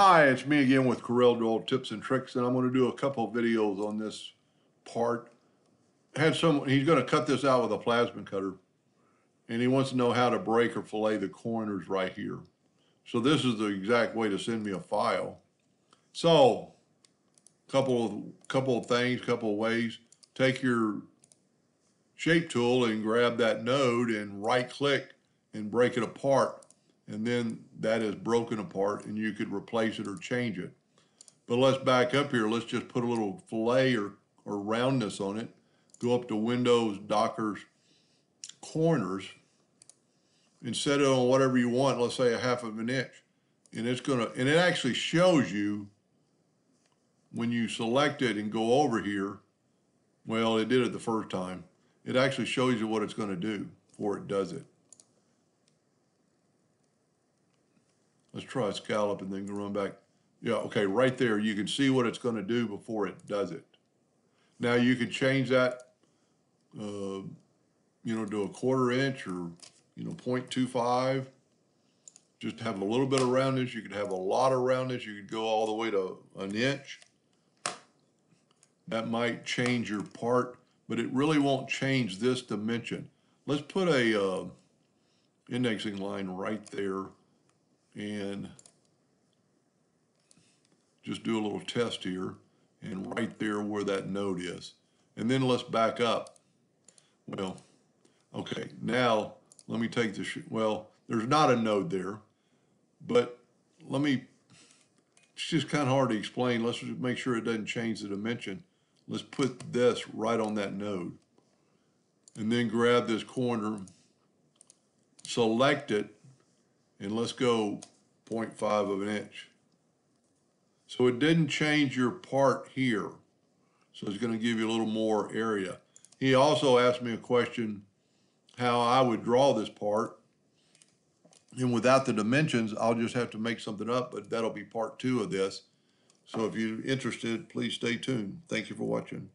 Hi, it's me again with Corel Drill Tips and Tricks, and I'm going to do a couple of videos on this part. He's going to cut this out with a plasma cutter, and he wants to know how to break or fillet the corners right here. So this is the exact way to send me a file. So, couple of things, couple of ways. Take your shape tool and grab that node and right-click and break it apart. And then that is broken apart and you could replace it or change it. But let's back up here. Let's just put a little fillet or roundness on it. Go up to Windows, Dockers, Corners, and set it on whatever you want. Let's say 1/2 of an inch. And it actually shows you when you select it and go over here. Well, it did it the first time. It actually shows you what it's going to do before it does it. Let's try a scallop and then run back. Yeah, okay, right there, you can see what it's going to do before it does it. Now you can change that, to a 1/4 inch or, 0.25. Just have a little bit of roundness. You could have a lot of roundness. You could go all the way to 1 inch. That might change your part, but it really won't change this dimension. Let's put a indexing line right there and just do a little test here and right there where that node is. And then let's back up. Well, okay, now let me take this, there's not a node there, but it's just kind of hard to explain. Let's just make sure it doesn't change the dimension. Let's put this right on that node. And then grab this corner, select it, and let's go 0.5 of an inch. So it didn't change your part here. So it's going to give you a little more area. He also asked me a question how I would draw this part. And without the dimensions, I'll just have to make something up, but that'll be part 2 of this. So if you're interested, please stay tuned. Thank you for watching.